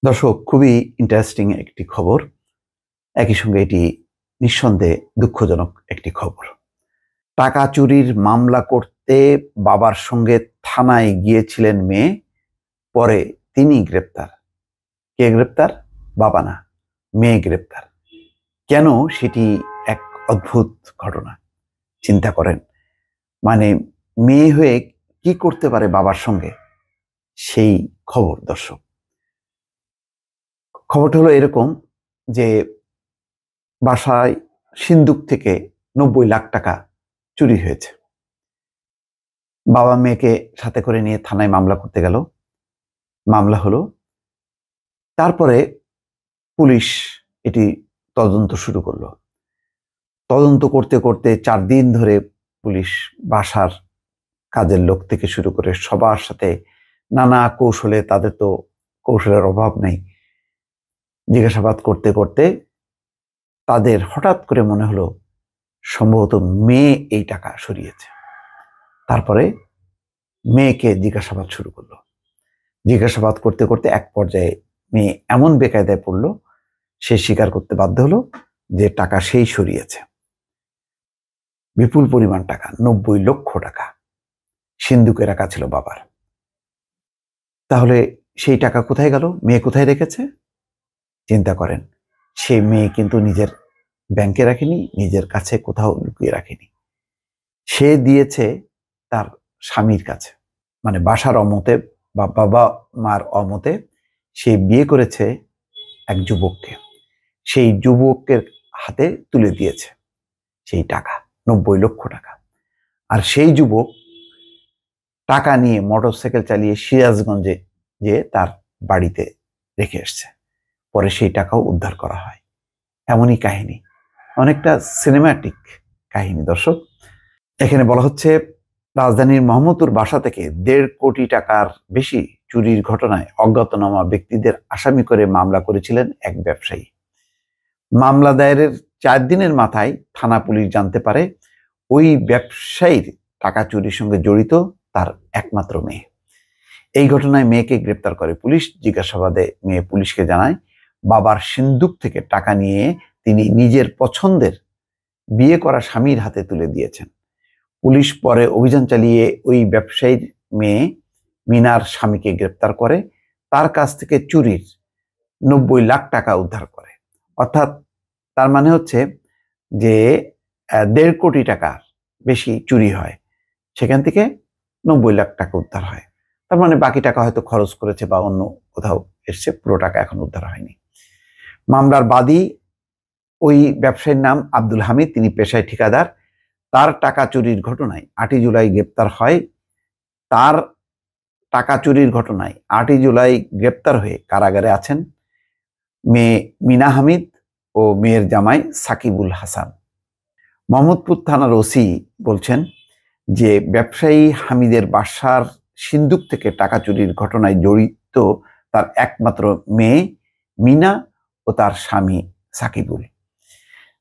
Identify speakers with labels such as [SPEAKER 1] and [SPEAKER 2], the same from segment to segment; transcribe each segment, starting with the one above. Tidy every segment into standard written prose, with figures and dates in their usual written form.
[SPEAKER 1] দর্শক, খুবই ইন্টারেস্টিং একটি খবর। একই সঙ্গে এটি নিঃসন্দেহে দুঃখজনক একটি খবর। টাকা চুরির মামলা করতে বাবার সঙ্গে থানায় গিয়েছিলেন মেয়ে, পরে তিনি গ্রেপ্তার। কে গ্রেপ্তার? বাবা না, মেয়ে গ্রেপ্তার। কেন? সেটি এক অদ্ভুত ঘটনা। চিন্তা করেন, মানে মেয়ে হয়ে কি করতে পারে বাবার সঙ্গে, সেই খবর। দর্শক, খবরটা হলো এরকম যে বাসায় সিন্দুক থেকে 90 লাখ টাকা চুরি হয়েছে। বাবা মেয়েকে সাথে করে নিয়ে থানায় মামলা করতে গেল, মামলা হলো। তারপরে পুলিশ এটি তদন্ত শুরু করলো। তদন্ত করতে করতে 4 দিন ধরে পুলিশ বাসার কাজের লোক থেকে শুরু করে সবার সাথে নানা কৌশলে, তাদের তো কৌশলের অভাব নেই, জিজ্ঞাসাবাদ করতে করতে তাদের হঠাৎ করে মনে হলো সম্ভবত মেয়ে এই টাকা সরিয়েছে। তারপরে মেয়েকে জিজ্ঞাসাবাদ শুরু করলো। জিজ্ঞাসাবাদ করতে করতে এক পর্যায়ে মেয়ে এমন বেকায়দায় পড়লো, সে স্বীকার করতে বাধ্য হলো যে টাকা সেই সরিয়েছে। বিপুল পরিমাণ টাকা, 90 লক্ষ টাকা সিন্দুকে রাখা ছিল বাবার। তাহলে সেই টাকা কোথায় গেল? মেয়ে কোথায় রেখেছে? চিন্তা করেন, সে মেয়ে কিন্তু নিজের ব্যাংকে রাখেনি, নিজের কাছে কোথাও লুকিয়ে রাখেনি। সে দিয়েছে তার স্বামীর কাছে, মানে বাসার অমতে বা বাবা মার অমতে সে বিয়ে করেছে এক যুবককে। সেই যুবকের হাতে তুলে দিয়েছে সেই টাকা, 90 লক্ষ টাকা। আর সেই যুবক টাকা নিয়ে মোটরসাইকেল চালিয়ে সিরাজগঞ্জে যে তার বাড়িতে রেখে এসছে। পরে সেই টাকাও উদ্ধার করা হয়। এমনই কাহিনী, অনেকটা সিনেম্যাটিক কাহিনী। দর্শক, এখানে বলা হচ্ছে রাজধানীর মোহাম্মদপুর বাসা থেকে 1.5 কোটি টাকার বেশি চুরির ঘটনায় অজ্ঞাতনামা ব্যক্তিদের আসামি করে মামলা করেছিলেন এক ব্যবসায়ী। মামলা দায়েরের 4 দিনের মাথায় থানা পুলিশ জানতে পারে ওই ব্যবসায়ীর টাকা চুরির সঙ্গে জড়িত তার একমাত্র মেয়ে। এই ঘটনায় মেয়েকে গ্রেপ্তার করে পুলিশ। জিজ্ঞাসাবাদে মেয়ে পুলিশকে জানায় বাবার সিন্দুক থেকে টাকা নিয়ে তিনি নিজের পছন্দের বিয়ে করা স্বামীর হাতে তুলে দিয়েছেন। পুলিশ পরে অভিযান চালিয়ে ওই ব্যবসায়ীর মেয়ে মিনার স্বামীকে গ্রেপ্তার করে, তার কাছ থেকে চুরির 90 লাখ টাকা উদ্ধার করে। অর্থাৎ তার মানে হচ্ছে যে 1.5 কোটি টাকার বেশি চুরি হয়, সেখান থেকে 90 লাখ টাকা উদ্ধার হয়। তার মানে বাকি টাকা হয়তো খরচ করেছে বা অন্য কোথাও এসছে, পুরো টাকা এখন উদ্ধার হয়নি। মামলার বাদী ওই ব্যবসায়ীর নাম আব্দুল হামিদ, তিনি পেশায় ঠিকাদার। তার টাকা চুরির ঘটনায় 8ই জুলাই গ্রেপ্তার হয়। তার টাকা চুরির ঘটনায় 8ই জুলাই গ্রেপ্তার হয়ে কারাগারে আছেন মেয়ে মিনা হামিদ ও মেয়ের জামাই সাকিবুল হাসান। মোহাম্মদপুর থানার ওসি বলছেন যে ব্যবসায়ী হামিদের বাসার সিন্দুক থেকে টাকা চুরির ঘটনায় জড়িত তার একমাত্র মেয়ে মিনা ও তার স্বামী সাকিবুল।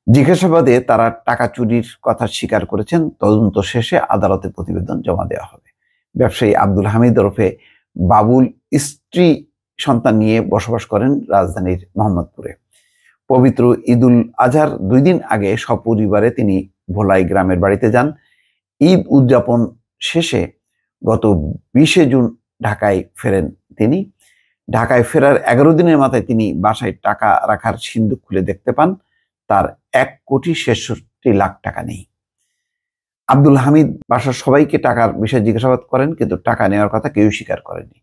[SPEAKER 1] জিজ্ঞাসাবাদে তারা টাকা চুরির কথা স্বীকার করেছেন। তদন্ত শেষে আদালতে প্রতিবেদন জমা দেওয়া হবে। ব্যবসায়ী আব্দুল হামিদ ওরফে বাবুল স্ত্রী সন্তান নিয়ে বসবাস করেন রাজধানীর মোহাম্মদপুরে। পবিত্র ঈদুল আজহার 2 দিন আগে সপরিবারে তিনি ভোলাই গ্রামের বাড়িতে যান। ঈদ উদযাপন শেষে গত 20শে জুন ঢাকায় ফেরেন তিনি। ঢাকায় ফেরার 11 দিনের মাথায় তিনি বাসায় টাকা রাখার সিন্দুক খুলে দেখতে পান তার 1,66,00,000 টাকা নেই। আব্দুল হামিদ বাসার সবাইকে টাকার বিষয়ে জিজ্ঞাসাবাদ করেন, কিন্তু টাকা নেওয়ার কথা কেউই স্বীকার করেনি।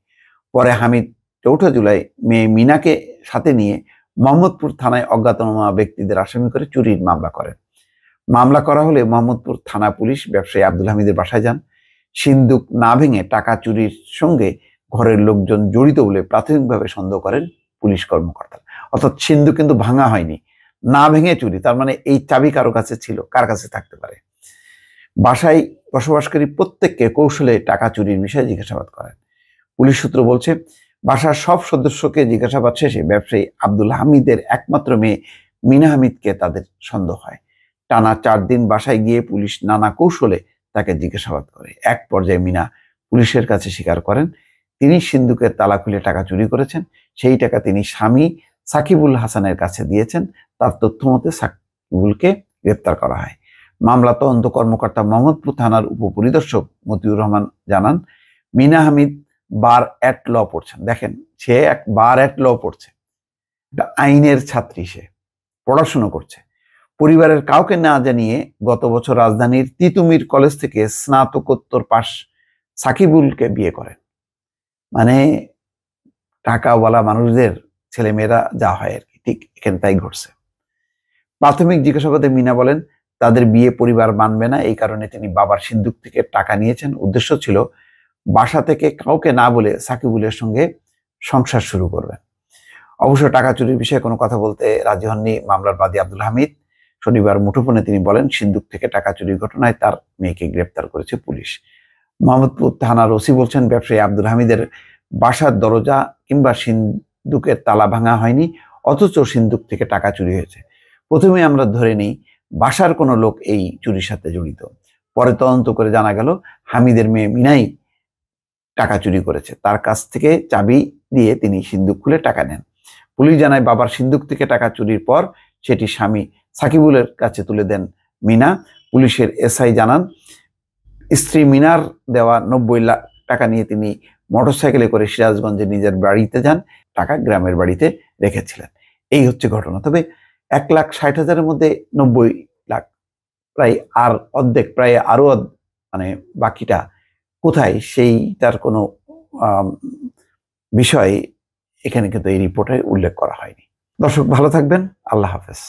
[SPEAKER 1] পরে হামিদ 4 জুলাই মেয়ে মিনাকে সাথে নিয়ে মোহাম্মদপুর থানায় অজ্ঞাতনামা ব্যক্তিদের আসামি করে চুরির মামলা করেন। মামলা করা হলে মোহাম্মদপুর থানা পুলিশ ব্যবসায়ী আব্দুল হামিদের বাসায় যান। সিন্দুক না ভেঙে টাকা চুরির সঙ্গে ঘরের লোকজন জড়িত বলে প্রাথমিকভাবে সন্দেহ করেন পুলিশ কর্মকর্তা। অর্থাৎ সিন্দুক কিন্তু ভাঙা হয়নি, না ভেঙে চুরি। তার মানে এই চাবি কারো কাছে ছিল, কার কাছে থাকতে পারে? বাসায় বসবাসকারী প্রত্যেককে কৌশলে টাকা চুরির বিষয়ে জিজ্ঞাসাবাদ করেন। পুলিশ সূত্র বলছে, বাসার সব সদস্যকে জিজ্ঞাসাবাদ শেষে ব্যবসায়ী আব্দুল হামিদের একমাত্র মেয়ে মিনা হামিদকে তাদের সন্দেহ হয়। টানা 4 দিন বাসায় গিয়ে পুলিশ নানা কৌশলে তাকে জিজ্ঞাসাবাদ করে। এক পর্যায়ে মিনা পুলিশের কাছে স্বীকার করেন তিনি সিন্দুকের তালা খুলে টাকা চুরি করেছেন। সেই টাকা তিনি স্বামী সাকিবুল হাসানের কাছে দিয়েছেন। তার তথ্য মতে সাকিবুলকে গ্রেপ্তার করা হয়। মামলা তদন্ত কর্মকর্তা মোহাম্মদপুর থানার উপপরিদর্শক মতিউর রহমান জানান, মিনা হামিদ বার অ্যাট ল পড়ছেন। দেখেন, সে এক বার অ্যাট ল পড়ছে, আইনের ছাত্রী, সে পড়াশুনো করছে। পরিবারের কাউকে না জানিয়ে গত বছর রাজধানীর তিতুমির কলেজ থেকে স্নাতকোত্তর পাশ সাকিবুলকে বিয়ে করেন। মানে টাকাওয়ালা মানুষদের ছেলেমেয়েরা যা হয় আর কি, ঠিক এখানে তাই ঘটছে। প্রাথমিক জিজ্ঞাসাবাদে মিনা বলেন, তাদের বিয়ে পরিবার মানবে না, এই কারণে তিনি বাবার সিন্দুক থেকে টাকা নিয়েছেন। উদ্দেশ্য ছিল বাসা থেকে কাউকে না বলে সাকিবুলের সঙ্গে সংসার শুরু করবেন। অবশ্য টাকা চুরির বিষয়ে কোনো কথা বলতে রাজি হননি মামলার বাদী আব্দুল হামিদ। শনিবার মুঠোফোনে তিনি বলেন, সিন্দুক থেকে টাকা চুরির ঘটনায় তার মেয়েকে গ্রেপ্তার করেছে পুলিশ। মোহাম্মদপুর থানার ওসি বলছেন, ব্যবসায়ী আব্দুল হামিদের বাসার দরজা কিংবা সিন্দুকের তালা ভাঙা হয়নি, অথচ সিন্দুক থেকে টাকা চুরি হয়েছে। প্রথমে আমরা ধরে নিই বাসার কোনো লোক এই চুরির সাথে জড়িত। পরে তদন্ত করে জানা গেল হামিদের মেয়ে মিনাই টাকা চুরি করেছে। তার কাছ থেকে চাবি দিয়ে তিনি সিন্দুক খুলে টাকা নেন। পুলিশ জানায়, বাবার সিন্দুক থেকে টাকা চুরির পর সেটি স্বামী সাকিবুলের কাছে তুলে দেন মিনা। পুলিশের এসআই জানান, স্ত্রী মিনার দেওয়া 90 লাখ টাকা নিয়ে তিনি মোটরসাইকেলে করে সিরাজগঞ্জে নিজের বাড়িতে যান, টাকা গ্রামের বাড়িতে রেখেছিলেন। এই হচ্ছে ঘটনা। তবে 1,60,000-এর মধ্যে 90 লাখ, প্রায় আর অর্ধেক, প্রায় আরো মানে বাকিটা কোথায়, সেইটার কোনো বিষয় এখানে কিন্তু এই রিপোর্টে উল্লেখ করা হয়নি। দর্শক, ভালো থাকবেন। আল্লাহ হাফেজ।